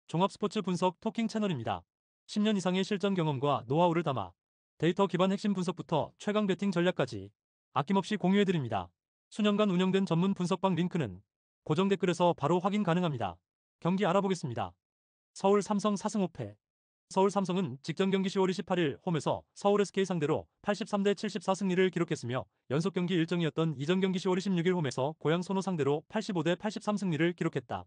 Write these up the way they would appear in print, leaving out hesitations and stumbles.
종합스포츠 분석 토킹 채널입니다. 10년 이상의 실전 경험과 노하우를 담아 데이터 기반 핵심 분석부터 최강 배팅 전략까지 아낌없이 공유해드립니다. 수년간 운영된 전문 분석방 링크는 고정 댓글에서 바로 확인 가능합니다. 경기 알아보겠습니다. 서울 삼성 4승 5패. 서울 삼성은 직전 경기 10월 28일 홈에서 서울 SK 상대로 83대 74 승리를 기록했으며 연속 경기 일정이었던 이전 경기 10월 26일 홈에서 고양 손호 상대로 85대 83 승리를 기록했다.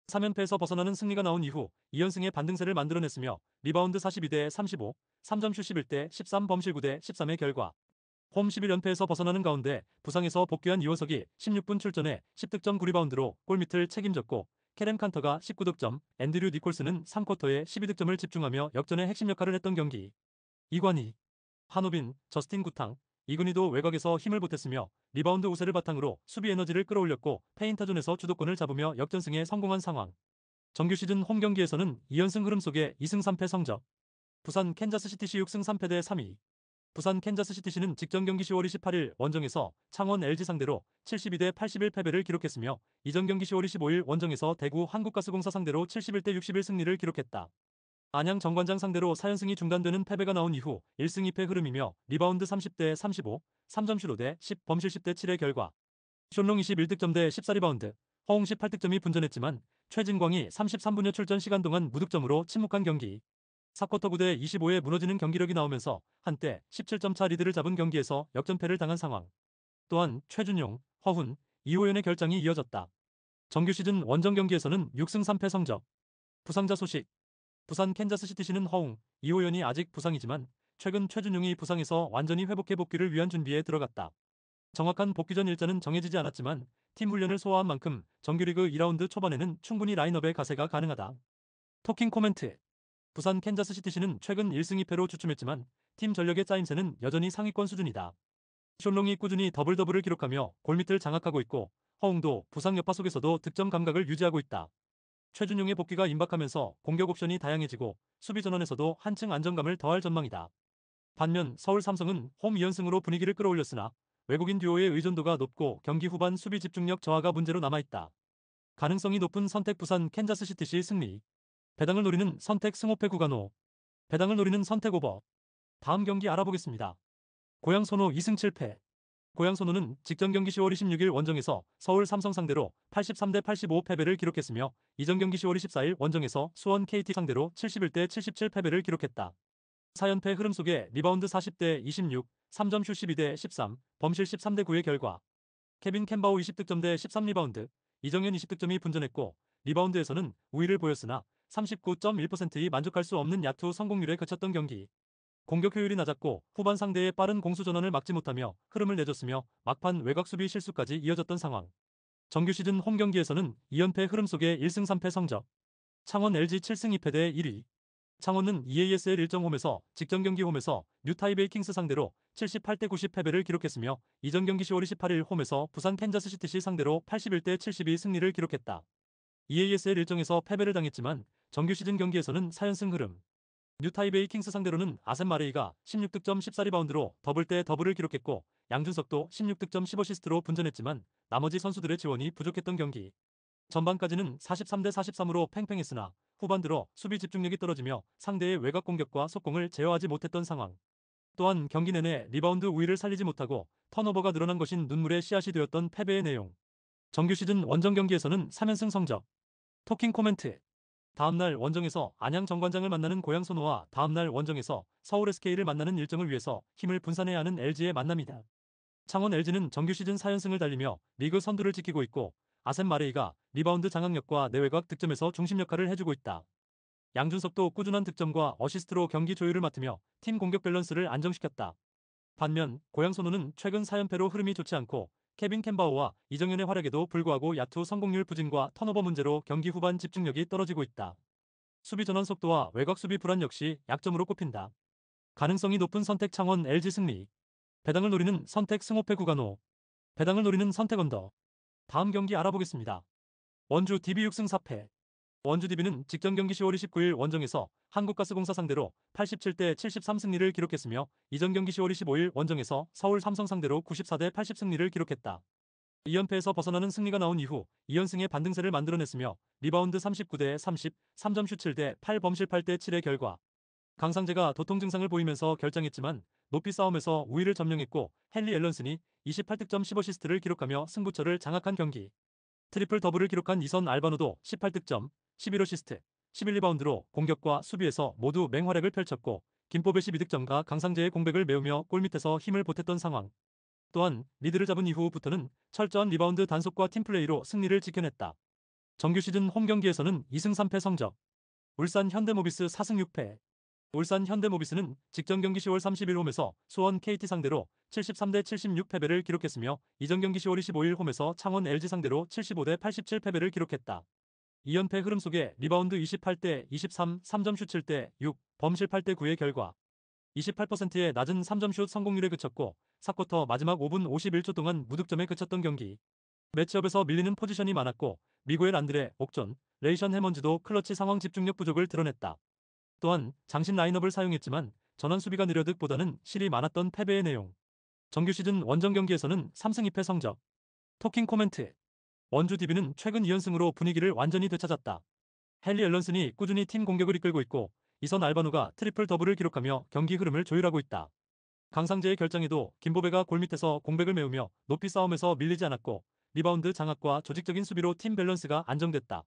3연패에서 벗어나는 승리가 나온 이후 2연승의 반등세를 만들어냈으며 리바운드 42대 35, 3점 슛 11대 13 범실 9대 13의 결과 홈 11연패에서 벗어나는 가운데 부상에서 복귀한 이원석이 16분 출전해 10득점 9리바운드로 골밑을 책임졌고 캐렘 칸터가 19득점, 앤드류 니콜스는 3쿼터에 12득점을 집중하며 역전의 핵심 역할을 했던 경기. 이관희, 한호빈, 저스틴 구탕, 이근희도 외곽에서 힘을 보탰으며 리바운드 우세를 바탕으로 수비 에너지를 끌어올렸고 페인터존에서 주도권을 잡으며 역전승에 성공한 상황. 정규 시즌 홈 경기에서는 2연승 흐름 속에 2승 3패 성적. 부산 캔자스시티시 6승 3패 대 3위. 부산 캔자스시티시는 직전 경기 10월 28일 원정에서 창원 LG 상대로 72대 81 패배를 기록했으며 이전 경기 10월 25일 원정에서 대구 한국가스공사 상대로 71대 61 승리를 기록했다. 안양 정관장 상대로 4연승이 중단되는 패배가 나온 이후 1승 2패 흐름이며 리바운드 30대 35, 3점 슛 5대 10, 범실 10대 7의 결과 션롱 21득점 대 14리바운드, 허웅 18득점이 분전했지만 최진광이 33분여 출전 시간 동안 무득점으로 침묵한 경기. 4쿼터 9대 25에 무너지는 경기력이 나오면서 한때 17점 차 리드를 잡은 경기에서 역전패를 당한 상황. 또한 최준용, 허훈, 이호연의 결장이 이어졌다. 정규 시즌 원정 경기에서는 6승 3패 성적. 부상자 소식. 부산 캔자스시티시는 허웅, 이호연이 아직 부상이지만 최근 최준용이 부상에서 완전히 회복해 복귀를 위한 준비에 들어갔다. 정확한 복귀 전 일자는 정해지지 않았지만 팀 훈련을 소화한 만큼 정규리그 2라운드 초반에는 충분히 라인업에 가세가 가능하다. 토킹 코멘트. 부산 캔자스시티시는 최근 1승 2패로 주춤했지만 팀 전력의 짜임새는 여전히 상위권 수준이다. 숄롱이 꾸준히 더블더블을 기록하며 골밑을 장악하고 있고 허웅도 부상 여파 속에서도 득점 감각을 유지하고 있다. 최준용의 복귀가 임박하면서 공격 옵션이 다양해지고 수비 전원에서도 한층 안정감을 더할 전망이다. 반면 서울 삼성은 홈 2연승으로 분위기를 끌어올렸으나 외국인 듀오의 의존도가 높고 경기 후반 수비 집중력 저하가 문제로 남아있다. 가능성이 높은 선택 부산 캔자스시티시 승리. 배당을 노리는 선택 승호패 구간호. 배당을 노리는 선택 오버. 다음 경기 알아보겠습니다. 고양 손호 2승 7패. 고양 손호는 직전 경기 10월 26일 원정에서 서울 삼성 상대로 83대 85 패배를 기록했으며 이전 경기 10월 24일 원정에서 수원 KT 상대로 71대 77 패배를 기록했다. 4연패 흐름 속에 리바운드 40대 26, 3점 슛 12대 13, 범실 13대 9의 결과 케빈 캔바우 20득점 대 13리바운드, 이정현 20득점이 분전했고 리바운드에서는 우위를 보였으나 39.1%이 만족할 수 없는 야투 성공률에 그쳤던 경기. 공격 효율이 낮았고 후반 상대의 빠른 공수 전환을 막지 못하며 흐름을 내줬으며 막판 외곽 수비 실수까지 이어졌던 상황. 정규 시즌 홈 경기에서는 2연패 흐름 속에 1승 3패 성적. 창원 LG 7승 2패 대 1위. 창원은 EASL 일정 홈에서 직전 경기 홈에서 뉴타이베이 킹스 상대로 78대 90 패배를 기록했으며 이전 경기 10월 28일 홈에서 부산 캔자스시티시 상대로 81대 72 승리를 기록했다. EASL 일정에서 패배를 당했지만 정규 시즌 경기에서는 4연승 흐름. 뉴타이베이 킹스 상대로는 아셈 마레이가 16득점 14리바운드로 더블 대 더블을 기록했고 양준석도 16득점 15시스트로 분전했지만 나머지 선수들의 지원이 부족했던 경기. 전반까지는 43대 43으로 팽팽했으나 후반 들어 수비 집중력이 떨어지며 상대의 외곽 공격과 속공을 제어하지 못했던 상황. 또한 경기 내내 리바운드 우위를 살리지 못하고 턴오버가 늘어난 것인 눈물의 씨앗이 되었던 패배의 내용. 정규 시즌 원정 경기에서는 3연승 성적. 토킹 코멘트. 다음날 원정에서 안양 정관장을 만나는 고양 손호와 다음날 원정에서 서울 SK를 만나는 일정을 위해서 힘을 분산해야 하는 LG의 만남이다. 창원 LG는 정규 시즌 4연승을 달리며 리그 선두를 지키고 있고 아셈 마레이가 리바운드 장악력과 내외곽 득점에서 중심 역할을 해주고 있다. 양준석도 꾸준한 득점과 어시스트로 경기 조율을 맡으며 팀 공격 밸런스를 안정시켰다. 반면 고양 손호는 최근 4연패로 흐름이 좋지 않고 케빈 캔바우와 이정현의 활약에도 불구하고 야투 성공률 부진과 턴오버 문제로 경기 후반 집중력이 떨어지고 있다. 수비 전환 속도와 외곽 수비 불안 역시 약점으로 꼽힌다. 가능성이 높은 선택 창원 LG 승리. 배당을 노리는 선택 승호패 구간호. 배당을 노리는 선택 언더. 다음 경기 알아보겠습니다. 원주 DB 6승 4패. 원주 DB는 직전 경기 10월 29일 원정에서 한국가스공사 상대로 87대 73 승리를 기록했으며 이전 경기 10월 25일 원정에서 서울 삼성 상대로 94대 80 승리를 기록했다. 2연패에서 벗어나는 승리가 나온 이후 2연승의 반등세를 만들어냈으며 리바운드 39대 30, 3점 슛 7대 8 범실 8대 7의 결과 강상재가 도통 증상을 보이면서 결장했지만 높이 싸움에서 우위를 점령했고 헨리 앨런슨이 28득점 15어시스트를 기록하며 승부처를 장악한 경기. 트리플 더블을 기록한 이선 알바노도 18득점, 11어시스트, 11리바운드로 공격과 수비에서 모두 맹활약을 펼쳤고 김보배 12득점과 강상재의 공백을 메우며 골밑에서 힘을 보탰던 상황. 또한 리드를 잡은 이후부터는 철저한 리바운드 단속과 팀플레이로 승리를 지켜냈다. 정규 시즌 홈 경기에서는 2승 3패 성적. 울산 현대모비스 4승 6패. 울산 현대모비스는 직전 경기 10월 30일 홈에서 수원 KT 상대로 73대 76 패배를 기록했으며 이전 경기 10월 25일 홈에서 창원 LG 상대로 75대 87 패배를 기록했다. 2연패 흐름 속에 리바운드 28대 23, 3점 슛 7대 6, 범실 8대 9의 결과 28%의 낮은 3점 슛 성공률에 그쳤고 4쿼터 마지막 5분 51초 동안 무득점에 그쳤던 경기. 매치업에서 밀리는 포지션이 많았고 미구엘 안드레, 옥존, 레이션 해먼즈도 클러치 상황 집중력 부족을 드러냈다. 또한 장신 라인업을 사용했지만 전원 수비가 느려 득보다는 실이 많았던 패배의 내용. 정규 시즌 원정 경기에서는 3승 2패 성적. 토킹 코멘트. 원주 DB는 최근 2연승으로 분위기를 완전히 되찾았다. 헨리 앨런슨이 꾸준히 팀 공격을 이끌고 있고 이선 알바누가 트리플 더블을 기록하며 경기 흐름을 조율하고 있다. 강상재의 결정에도 김보배가 골밑에서 공백을 메우며 높이 싸움에서 밀리지 않았고 리바운드 장악과 조직적인 수비로 팀 밸런스가 안정됐다.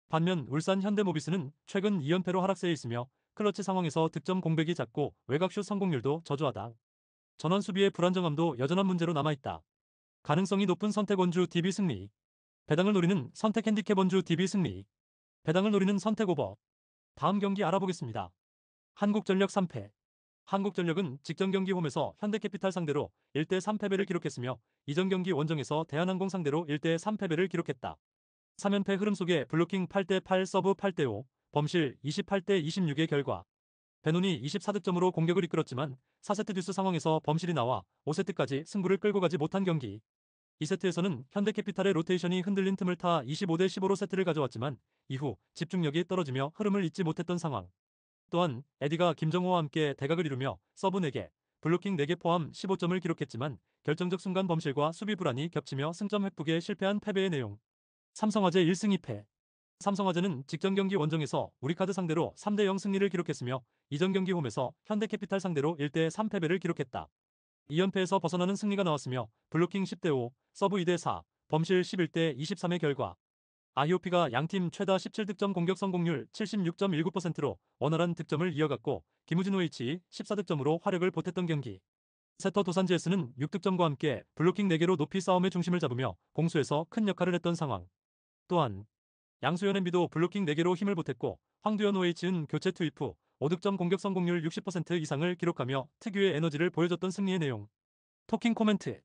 반면 울산 현대모비스는 최근 2연패로 하락세에 있으며 클러치 상황에서 득점 공백이 잦고 외곽슛 성공률도 저조하다. 전원 수비의 불안정함도 여전한 문제로 남아있다. 가능성이 높은 선택 원주 DB 승리. 배당을 노리는 선택 핸디캡 원주 DB 승리. 배당을 노리는 선택 오버. 다음 경기 알아보겠습니다. 한국전력 3패. 한국전력은 직전 경기 홈에서 현대캐피탈 상대로 1대 3 패배를 기록했으며 이전 경기 원정에서 대한항공 상대로 1대 3 패배를 기록했다. 3연패 흐름 속에 블로킹 8대 8 서브 8대 5, 범실 28대 26의 결과 베논이 24득점으로 공격을 이끌었지만 4세트 듀스 상황에서 범실이 나와 5세트까지 승부를 끌고 가지 못한 경기. 2세트에서는 현대캐피탈의 로테이션이 흔들린 틈을 타 25대 15로 세트를 가져왔지만 이후 집중력이 떨어지며 흐름을 잇지 못했던 상황. 또한 에디가 김정호와 함께 대각을 이루며 서브 4개, 블로킹 4개 포함 15점을 기록했지만 결정적 순간 범실과 수비 불안이 겹치며 승점 획북에 실패한 패배의 내용. 삼성화재 1승 2패. 삼성화재는 직전 경기 원정에서 우리카드 상대로 3대 0 승리를 기록했으며 이전 경기 홈에서 현대캐피탈 상대로 1대 3 패배를 기록했다. 2연패에서 벗어나는 승리가 나왔으며 블로킹 10대 5, 서브 2대 4, 범실 11대 23의 결과 아이오피가 양팀 최다 17득점 공격 성공률 76.19%로 원활한 득점을 이어갔고 김우진 OH 14득점으로 화력을 보탰던 경기. 세터 도산 GS는 6득점과 함께 블로킹 4개로 높이 싸움의 중심을 잡으며 공수에서 큰 역할을 했던 상황. 또한 양수현 엠비도 블로킹 4개로 힘을 보탰고 황두현 OH는 교체 투입 후 5득점 공격 성공률 60% 이상을 기록하며 특유의 에너지를 보여줬던 승리의 내용. 토킹 코멘트.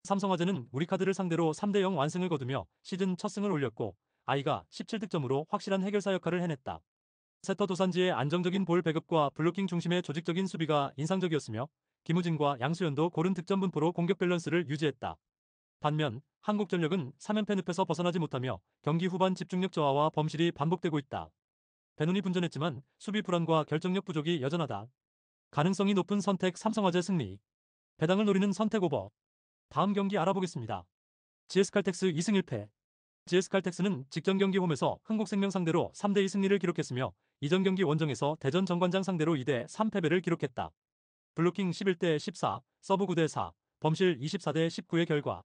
삼성화재는 우리카드를 상대로 3대 0 완승을 거두며 시즌 첫 승을 올렸고 아이가 17득점으로 확실한 해결사 역할을 해냈다. 세터 도산지의 안정적인 볼 배급과 블로킹 중심의 조직적인 수비가 인상적이었으며 김우진과 양수현도 고른 득점 분포로 공격 밸런스를 유지했다. 반면 한국전력은 3연패 늪에서 벗어나지 못하며 경기 후반 집중력 저하와 범실이 반복되고 있다. 배논이 분전했지만 수비 불안과 결정력 부족이 여전하다. 가능성이 높은 선택 삼성화재 승리. 배당을 노리는 선택 오버. 다음 경기 알아보겠습니다. GS칼텍스 2승 1패. GS칼텍스는 직전 경기 홈에서 흥국생명 상대로 3대2 승리를 기록했으며 이전 경기 원정에서 대전 정관장 상대로 2대 3 패배를 기록했다. 블로킹 11대 14, 서브 9대 4, 범실 24대 19의 결과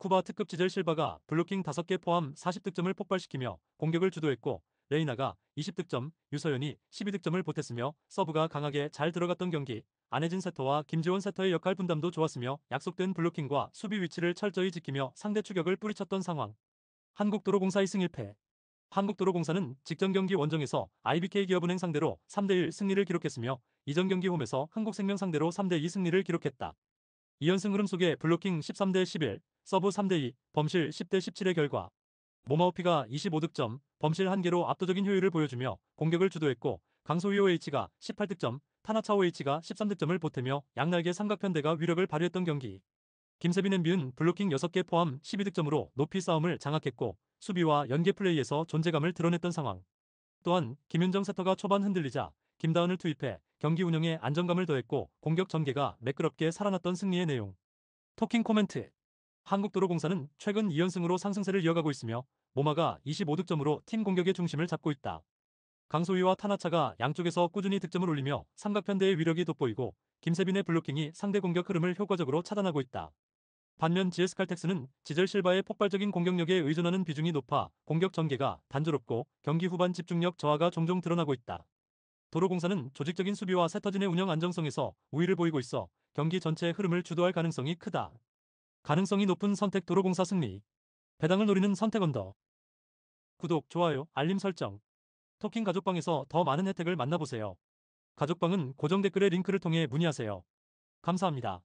쿠바 특급 지젤 실바가 블로킹 5개 포함 40득점을 폭발시키며 공격을 주도했고 레이나가 20득점, 유서연이 12득점을 보탰으며 서브가 강하게 잘 들어갔던 경기. 안혜진 세터와 김지원 세터의 역할 분담도 좋았으며 약속된 블로킹과 수비 위치를 철저히 지키며 상대 추격을 뿌리쳤던 상황. 한국도로공사 2승 1패. 한국도로공사는 직전 경기 원정에서 IBK 기업은행 상대로 3대1 승리를 기록했으며 이전 경기 홈에서 한국생명 상대로 3대2 승리를 기록했다. 2연승 흐름 속에 블로킹 13대 11, 서브 3대2, 범실 10대 17의 결과 모마오피가 25득점, 범실 1개로 압도적인 효율을 보여주며 공격을 주도했고 강소희 OH가 18득점, 타나차 OH가 13득점을 보태며 양날개 삼각편대가 위력을 발휘했던 경기. 김세빈 엠비은 블로킹 6개 포함 12득점으로 높이 싸움을 장악했고 수비와 연계 플레이에서 존재감을 드러냈던 상황. 또한 김윤정 세터가 초반 흔들리자 김다은을 투입해 경기 운영에 안정감을 더했고 공격 전개가 매끄럽게 살아났던 승리의 내용. 토킹 코멘트. 한국도로공사는 최근 2연승으로 상승세를 이어가고 있으며 모마가 25득점으로 팀 공격의 중심을 잡고 있다. 강소희와 타나차가 양쪽에서 꾸준히 득점을 올리며 삼각편대의 위력이 돋보이고 김세빈의 블로킹이 상대 공격 흐름을 효과적으로 차단하고 있다. 반면 GS칼텍스는 지젤 실바의 폭발적인 공격력에 의존하는 비중이 높아 공격 전개가 단조롭고 경기 후반 집중력 저하가 종종 드러나고 있다. 도로공사는 조직적인 수비와 세터진의 운영 안정성에서 우위를 보이고 있어 경기 전체의 흐름을 주도할 가능성이 크다. 가능성이 높은 선택 도로공사 승리. 배당을 노리는 선택 언더. 구독, 좋아요, 알림 설정. 토킹 가족방에서 더 많은 혜택을 만나보세요. 가족방은 고정 댓글의 링크를 통해 문의하세요. 감사합니다.